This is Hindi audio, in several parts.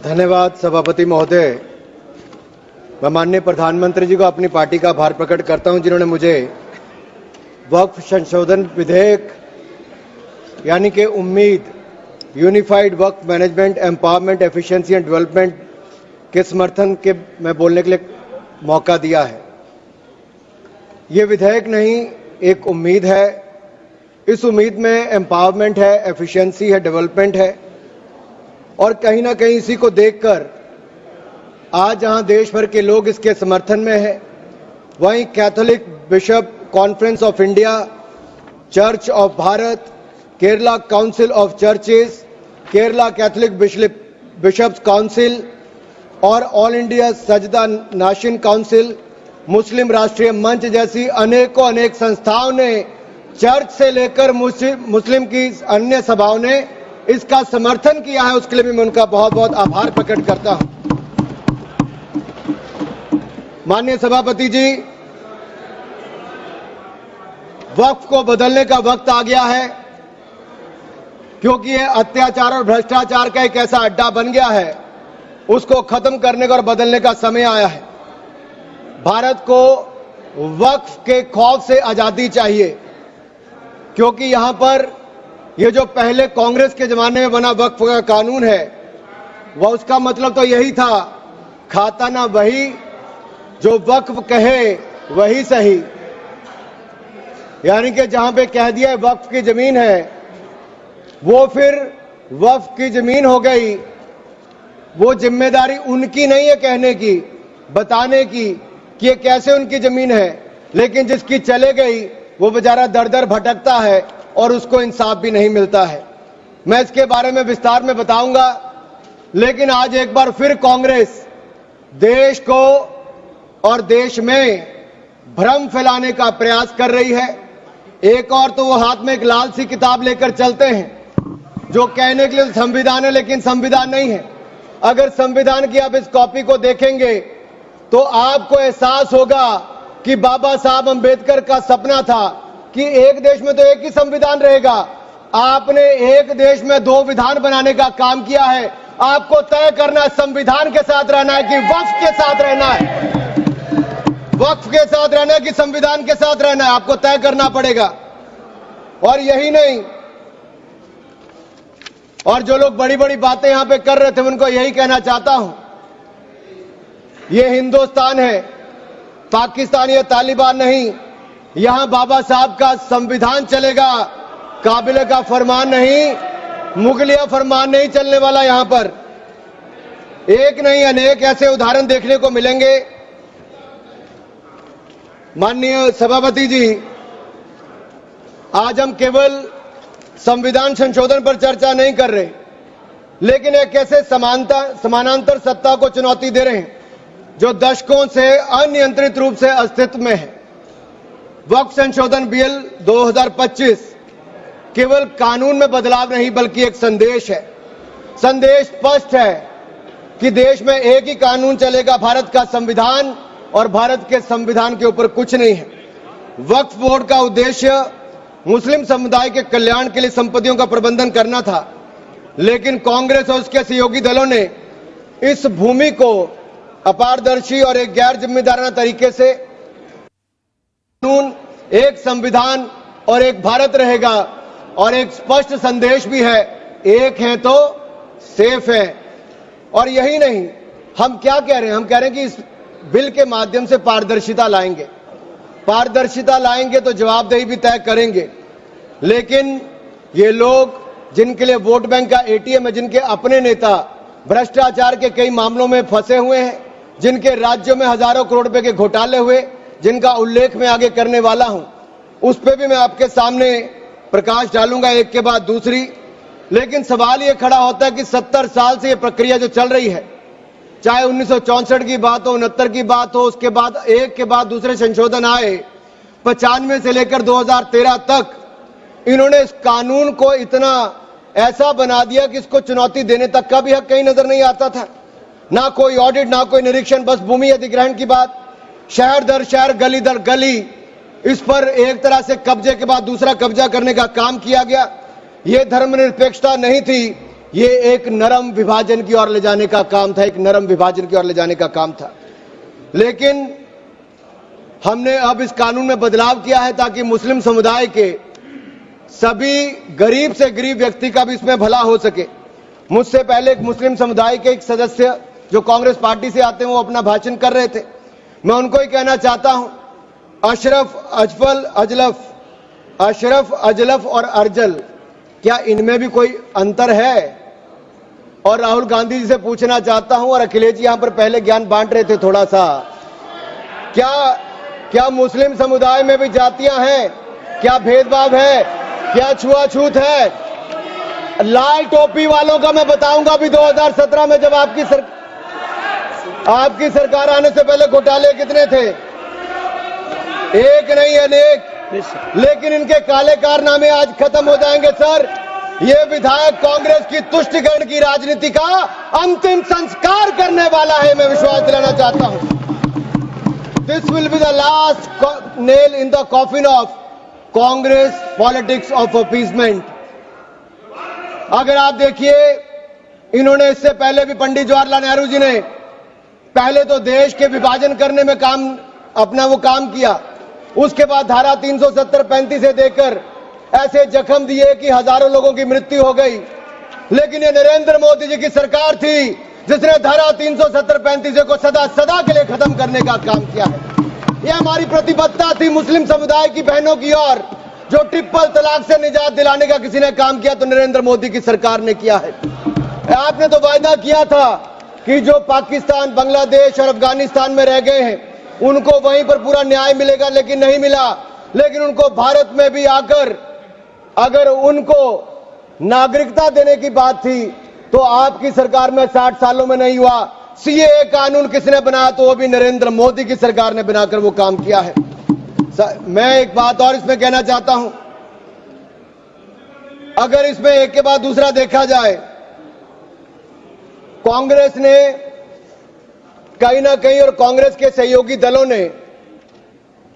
धन्यवाद सभापति महोदय। मैं माननीय प्रधानमंत्री जी को अपनी पार्टी का आभार प्रकट करता हूं, जिन्होंने मुझे वक्फ संशोधन विधेयक यानी कि उम्मीद unified Waqf management empowerment efficiency and development के समर्थन के में बोलने के लिए मौका दिया है। ये विधेयक नहीं, एक उम्मीद है। इस उम्मीद में एम्पावरमेंट है, एफिशिएंसी है, डेवलपमेंट है और कहीं ना कहीं इसी को देखकर आज जहां देश भर के लोग इसके समर्थन में हैं, वहीं Catholic Bishop Conference of India, Church of Bharat, Kerala Council of Churches, Kerala Catholic Bishops Council और All India Sajjada Nashin council, मुस्लिम राष्ट्रीय मंच जैसी अनेक संस्थाओं ने, चर्च से लेकर मुस्लिम की अन्य सभाओं ने इसका समर्थन किया है। उसके लिए भी मैं उनका बहुत बहुत आभार प्रकट करता हूं। माननीय सभापति जी, वक्फ को बदलने का वक्त आ गया है, क्योंकि ये अत्याचार और भ्रष्टाचार का एक ऐसा अड्डा बन गया है। उसको खत्म करने का और बदलने का समय आया है। भारत को वक्फ के खौफ से आजादी चाहिए, क्योंकि यहां पर ये जो पहले कांग्रेस के जमाने में बना वक्फ का कानून है, वह उसका मतलब तो यही था, खाता ना वही जो वक्फ कहे वही सही। यानी कि जहां पे कह दिया वक्फ की जमीन है, वो फिर वक्फ की जमीन हो गई। वो जिम्मेदारी उनकी नहीं है कहने की, बताने की कि ये कैसे उनकी जमीन है, लेकिन जिसकी चले गई वो बेचारा दर दर भटकता है और उसको इंसाफ भी नहीं मिलता है। मैं इसके बारे में विस्तार में बताऊंगा, लेकिन आज एक बार फिर कांग्रेस देश को और देश में भ्रम फैलाने का प्रयास कर रही है। एक और तो वो हाथ में एक लाल सी किताब लेकर चलते हैं जो कहने के लिए संविधान है, लेकिन संविधान नहीं है। अगर संविधान की आप इस कॉपी को देखेंगे तो आपको एहसास होगा कि बाबा साहब अंबेडकर का सपना था कि एक देश में तो एक ही संविधान रहेगा। आपने एक देश में दो विधान बनाने का काम किया है। आपको तय करना संविधान के साथ रहना है कि वक्फ के साथ रहना है, वक्फ के साथ रहना है कि संविधान के साथ रहना है, आपको तय करना पड़ेगा। और यही नहीं, और जो लोग बड़ी बड़ी बातें यहां पे कर रहे थे, उनको यही कहना चाहता हूं, ये हिंदुस्तान है, पाकिस्तान या तालिबान नहीं। यहां बाबा साहब का संविधान चलेगा, काबिले का फरमान नहीं, मुगलिया फरमान नहीं चलने वाला। यहां पर एक नहीं अनेक ऐसे उदाहरण देखने को मिलेंगे। माननीय सभापति जी, आज हम केवल संविधान संशोधन पर चर्चा नहीं कर रहे, लेकिन एक ऐसे समानांतर सत्ता को चुनौती दे रहे हैं जो दशकों से अनियंत्रित रूप से अस्तित्व में है। वक्फ संशोधन बिल 2025 केवल कानून में बदलाव नहीं, बल्कि एक संदेश है। संदेश स्पष्ट है कि देश में एक ही कानून चलेगा, भारत का संविधान, और भारत के संविधान के ऊपर कुछ नहीं है। वक्फ बोर्ड का उद्देश्य मुस्लिम समुदाय के कल्याण के लिए संपत्तियों का प्रबंधन करना था, लेकिन कांग्रेस और उसके सहयोगी दलों ने इस भूमि को अपारदर्शी और एक गैर जिम्मेदाराना तरीके से कानून, एक संविधान और एक भारत रहेगा। और एक स्पष्ट संदेश भी है, एक है तो सेफ है। और यही नहीं, हम क्या कह रहे हैं, हम कह रहे हैं कि इस बिल के माध्यम से पारदर्शिता लाएंगे। पारदर्शिता लाएंगे तो जवाबदेही भी तय करेंगे। लेकिन ये लोग जिनके लिए वोट बैंक का एटीएम है, जिनके अपने नेता भ्रष्टाचार के कई मामलों में फंसे हुए हैं, जिनके राज्यों में हजारों करोड़ रुपए के घोटाले हुए, जिनका उल्लेख मैं आगे करने वाला हूं, उस पर भी मैं आपके सामने प्रकाश डालूंगा एक के बाद दूसरी। लेकिन सवाल ये खड़ा होता है कि 70 साल से ये प्रक्रिया जो चल रही है, चाहे 1964 की बात हो, 69 की बात हो, उसके बाद एक के बाद दूसरे संशोधन आए, 95 से लेकर 2013 तक इन्होंने इस कानून को इतना ऐसा बना दिया कि इसको चुनौती देने तक का भी हक कहीं नजर नहीं आता था। ना कोई ऑडिट, ना कोई निरीक्षण, बस भूमि अधिग्रहण की बात, शहर दर शहर, गली दर गली, इस पर एक तरह से कब्जे के बाद दूसरा कब्जा करने का काम किया गया। यह धर्मनिरपेक्षता नहीं थी, ये एक नरम विभाजन की ओर ले जाने का काम था, एक नरम विभाजन की ओर ले जाने का काम था। लेकिन हमने अब इस कानून में बदलाव किया है ताकि मुस्लिम समुदाय के सभी गरीब से गरीब व्यक्ति का भी इसमें भला हो सके। मुझसे पहले एक मुस्लिम समुदाय के एक सदस्य जो कांग्रेस पार्टी से आते हैं वो अपना भाषण कर रहे थे। मैं उनको ही कहना चाहता हूं, अशरफ, अजलफ और अर्जल, क्या इनमें भी कोई अंतर है? और राहुल गांधी जी से पूछना चाहता हूं, और अखिलेश जी यहां पर पहले ज्ञान बांट रहे थे थोड़ा सा, क्या मुस्लिम समुदाय में भी जातियां हैं? क्या भेदभाव है? क्या छुआछूत है? लाल टोपी वालों का मैं बताऊंगा भी 2017 में जब आपकी सरकार आने से पहले घोटाले कितने थे? एक नहीं अनेक। लेकिन इनके काले कारनामे आज खत्म हो जाएंगे सर। ये विधायक कांग्रेस की तुष्टिकरण की राजनीति का अंतिम संस्कार करने वाला है, मैं विश्वास दिलाना चाहता हूं। This will be the last nail in the coffin of Congress politics of appeasement. अगर आप देखिए, इन्होंने इससे पहले भी पंडित जवाहरलाल नेहरू जी ने पहले तो देश के विभाजन करने में वो काम किया। उसके बाद धारा 370-35 से देकर ऐसे जख्म दिए कि हजारों लोगों की मृत्यु हो गई। लेकिन ये नरेंद्र मोदी जी की सरकार थी जिसने धारा 370-35 को सदा के लिए खत्म करने का काम किया है। यह हमारी प्रतिबद्धता थी मुस्लिम समुदाय की बहनों की ओर। जो ट्रिपल तलाक से निजात दिलाने का किसी ने काम किया तो नरेंद्र मोदी की सरकार ने किया है। आपने तो वायदा किया था कि जो पाकिस्तान, बांग्लादेश और अफगानिस्तान में रह गए हैं उनको वहीं पर पूरा न्याय मिलेगा, लेकिन नहीं मिला। लेकिन उनको भारत में भी आकर अगर उनको नागरिकता देने की बात थी तो आपकी सरकार में 60 सालों में नहीं हुआ। सीएए कानून किसने बनाया? तो वो भी नरेंद्र मोदी की सरकार ने बनाकर वो काम किया है। मैं एक बात और इसमें कहना चाहता हूं, अगर इसमें एक के बाद दूसरा देखा जाए, कांग्रेस ने कहीं ना कहीं और कांग्रेस के सहयोगी दलों ने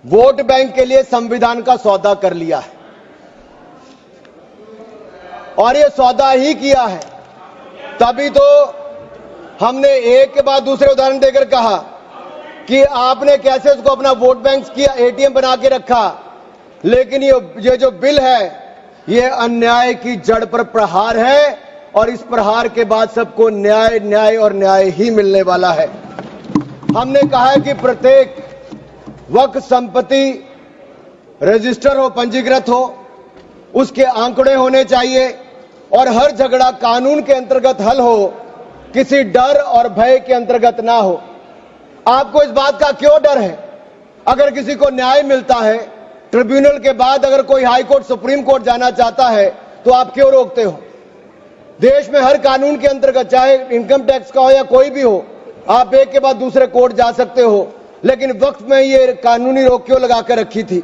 वोट बैंक के लिए संविधान का सौदा कर लिया है। और ये सौदा ही किया है, तभी तो हमने एक के बाद दूसरे उदाहरण देकर कहा कि आपने कैसे उसको अपना वोट बैंक किया, एटीएम बना के रखा। लेकिन ये जो बिल है ये अन्याय की जड़ पर प्रहार है, और इस प्रहार के बाद सबको न्याय न्याय और न्याय ही मिलने वाला है। हमने कहा है कि प्रत्येक वक्फ संपत्ति रजिस्टर हो, पंजीकृत हो, उसके आंकड़े होने चाहिए और हर झगड़ा कानून के अंतर्गत हल हो, किसी डर और भय के अंतर्गत ना हो। आपको इस बात का क्यों डर है? अगर किसी को न्याय मिलता है, ट्रिब्यूनल के बाद अगर कोई हाई कोर्ट, सुप्रीम कोर्ट जाना चाहता है तो आप क्यों रोकते हो? देश में हर कानून के अंतर्गत, चाहे इनकम टैक्स का हो या कोई भी हो, आप एक के बाद दूसरे कोर्ट जा सकते हो। लेकिन वक्फ में ये कानूनी रोक क्यों लगाकर रखी थी?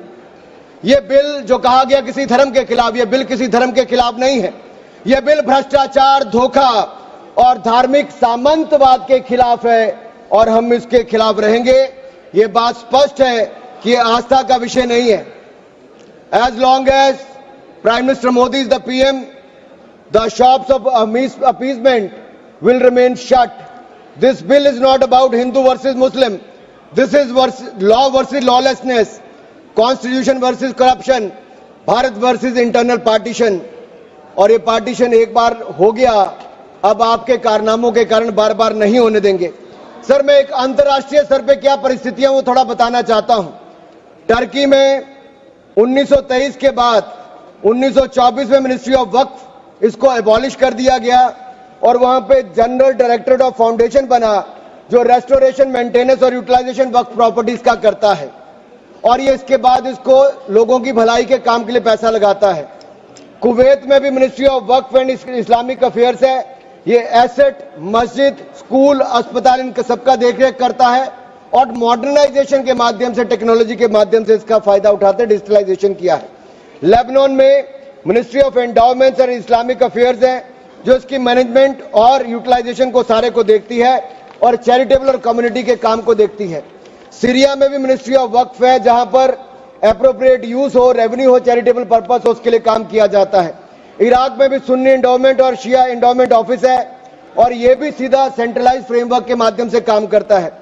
ये बिल जो कहा गया किसी धर्म के खिलाफ, ये बिल किसी धर्म के खिलाफ नहीं है। यह बिल भ्रष्टाचार, धोखा और धार्मिक सामंतवाद के खिलाफ है और हम इसके खिलाफ रहेंगे। ये बात स्पष्ट है कि ये आस्था का विषय नहीं है। As long as prime minister Modi is the PM, the shops of appeasement will remain shut. This bill is not about Hindu versus Muslim. This is law versus lawlessness, constitution versus corruption, Bharat versus internal partition. और ये पार्टीशन एक बार हो गया, अब आपके कारनामों के कारण बार बार नहीं होने देंगे। सर, मैं एक अंतर्राष्ट्रीय स्तर पे क्या परिस्थितियां वो थोड़ा बताना चाहता हूं। टर्की में 1923 के बाद 1924 में मिनिस्ट्री ऑफ वक्फ इसको एबॉलिश कर दिया गया और वहां पे जनरल डायरेक्टरेट ऑफ फाउंडेशन बना जो रेस्टोरेशन, मेंटेनेंस और यूटिलाइजेशन वक्फ प्रॉपर्टीज का करता है। और ये इसके बाद इसको लोगों की भलाई के काम के लिए पैसा लगाता है। कुवैत में भी ministry of Waqf and Islamic affairs है। ये एसेट, मस्जिद, स्कूल, अस्पताल, इनका सबका देखरेख करता है और मॉडर्नाइजेशन के माध्यम से, टेक्नोलॉजी के माध्यम से इसका फायदा उठाते डिजिटलाइजेशन किया है। लेबनान में मिनिस्ट्री ऑफ एंडाउमेंट्स और इस्लामिक अफेयर्स है जो इसकी मैनेजमेंट और यूटिलाइजेशन को सारे को देखती है और चैरिटेबल और कम्युनिटी के काम को देखती है। सीरिया में भी मिनिस्ट्री ऑफ वक्फ है जहां पर एप्रोप्रिएट यूज हो, रेवेन्यू हो, चैरिटेबल पर्पस हो, उसके लिए काम किया जाता है। इराक में भी सुन्नी इंडोमेंट और शिया इंडोमेंट ऑफिस है और ये भी सीधा सेंट्रलाइज फ्रेमवर्क के माध्यम से काम करता है।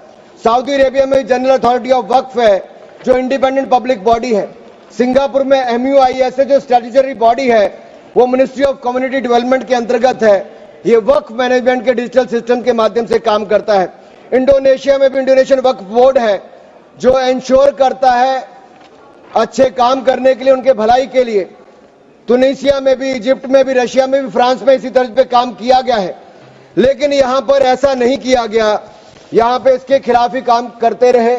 सऊदी अरेबिया में जनरल अथॉरिटी ऑफ वक्फ है जो इंडिपेंडेंट पब्लिक बॉडी है। सिंगापुर में MUIS है जो स्टैट्यूटरी बॉडी है, वो मिनिस्ट्री ऑफ कम्युनिटी डेवलपमेंट के अंतर्गत है। ये वक्फ मैनेजमेंट के डिजिटल सिस्टम के माध्यम से काम करता है। इंडोनेशिया में भी इंडोनेशियन वक्फ बोर्ड है जो इंश्योर करता है अच्छे काम करने के लिए, उनके भलाई के लिए। तुनिसिया में भी, इजिप्ट में भी, रशिया में भी, फ्रांस में इसी तर्ज पे काम किया गया है। लेकिन यहां पर ऐसा नहीं किया गया, यहां पे इसके खिलाफ ही काम करते रहे।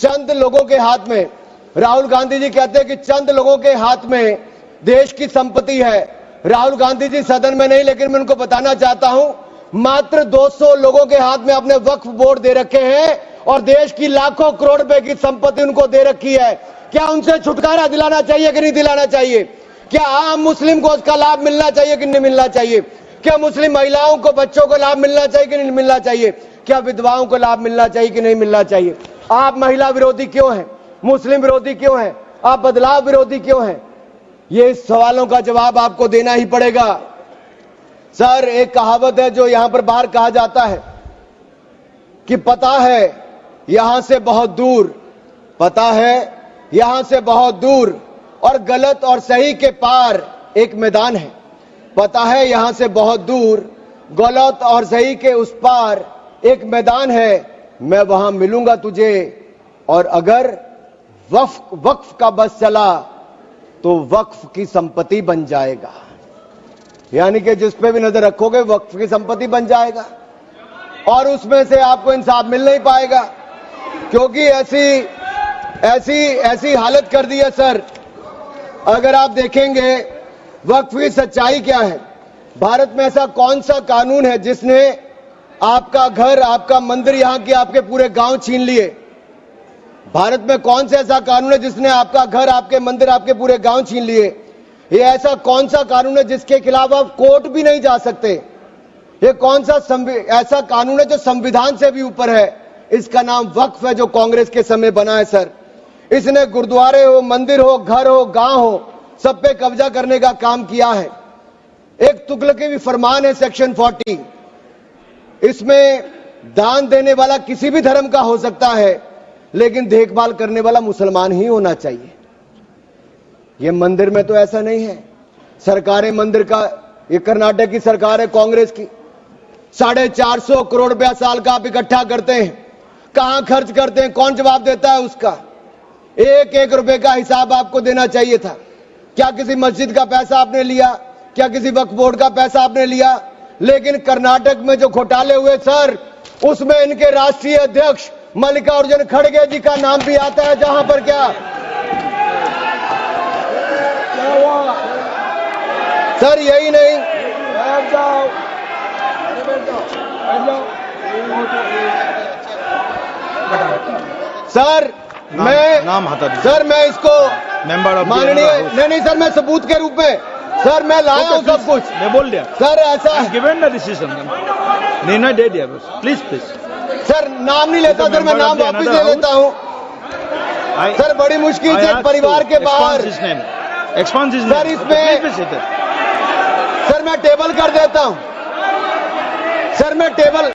चंद लोगों के हाथ में, राहुल गांधी जी कहते हैं कि चंद लोगों के हाथ में देश की संपत्ति है। राहुल गांधी जी सदन में नहीं, लेकिन मैं उनको बताना चाहता हूं, मात्र 200 लोगों के हाथ में अपने वक्फ बोर्ड दे रखे हैं और देश की लाखों करोड़ रुपए की संपत्ति उनको दे रखी है। क्या उनसे छुटकारा दिलाना चाहिए कि नहीं दिलाना चाहिए? क्या आम मुस्लिम को उसका लाभ मिलना चाहिए कि नहीं मिलना चाहिए? क्या मुस्लिम महिलाओं को, बच्चों को लाभ मिलना चाहिए कि नहीं मिलना चाहिए? क्या विधवाओं को लाभ मिलना चाहिए कि नहीं मिलना चाहिए? आप महिला विरोधी क्यों हैं? मुस्लिम विरोधी क्यों हैं? आप बदलाव विरोधी क्यों हैं? ये सवालों का जवाब आपको देना ही पड़ेगा। सर, एक कहावत है जो यहां पर बाहर कहा जाता है कि पता है यहां से बहुत दूर, पता है यहां से बहुत दूर और गलत और सही के पार एक मैदान है। पता है यहां से बहुत दूर, गलत और सही के उस पार एक मैदान है। मैं वहां मिलूंगा तुझे और अगर वक्फ का बस चला तो वक्फ की संपत्ति बन जाएगा। यानी कि जिस पे भी नजर रखोगे वक्फ की संपत्ति बन जाएगा और उसमें से आपको इंसाफ मिल नहीं पाएगा, क्योंकि ऐसी हालत कर दी है। सर, अगर आप देखेंगे वक्फ की सच्चाई क्या है, भारत में ऐसा कौन सा कानून है जिसने आपका घर, आपका मंदिर, यहां के आपके पूरे गांव छीन लिए? भारत में कौन सा ऐसा कानून है जिसने आपका घर, आपके मंदिर, आपके पूरे गांव छीन लिए? ये ऐसा कौन सा कानून है जिसके खिलाफ आप कोर्ट भी नहीं जा सकते? ये कौन सा ऐसा कानून है जो संविधान से भी ऊपर है? इसका नाम वक्फ है जो कांग्रेस के समय बना है। सर, इसने गुरुद्वारे हो, मंदिर हो, घर हो, गांव हो, सब पे कब्जा करने का काम किया है। एक तुगलकी भी फरमान है सेक्शन 40, इसमें दान देने वाला किसी भी धर्म का हो सकता है लेकिन देखभाल करने वाला मुसलमान ही होना चाहिए। ये मंदिर में तो ऐसा नहीं है। सरकारें मंदिर का, ये कर्नाटक की सरकार है कांग्रेस की, 450 करोड़ रुपया साल का आप इकट्ठा करते हैं, कहां खर्च करते हैं? कौन जवाब देता है उसका? एक एक रुपए का हिसाब आपको देना चाहिए था। क्या किसी मस्जिद का पैसा आपने लिया? क्या किसी वक्फ बोर्ड का पैसा आपने लिया? लेकिन कर्नाटक में जो घोटाले हुए सर, उसमें इनके राष्ट्रीय अध्यक्ष मल्लिकार्जुन खड़गे जी का नाम भी आता है, जहां पर क्या सर, यही नहीं सर, मैं इसको माननीय नहीं सर, मैं सबूत के रूप में सर मैं लाया हूं सब कुछ, मैं बोल दिया सर। ऐसा गिवन द डिसीजन, निर्णय दे दिया बस। प्लीज सर, नाम नहीं लेता सर, मैं नाम वापस ले लेता हूं सर। बड़ी मुश्किल से परिवार के बाहर सर, इसमें सर मैं टेबल कर देता हूं सर, मैं टेबल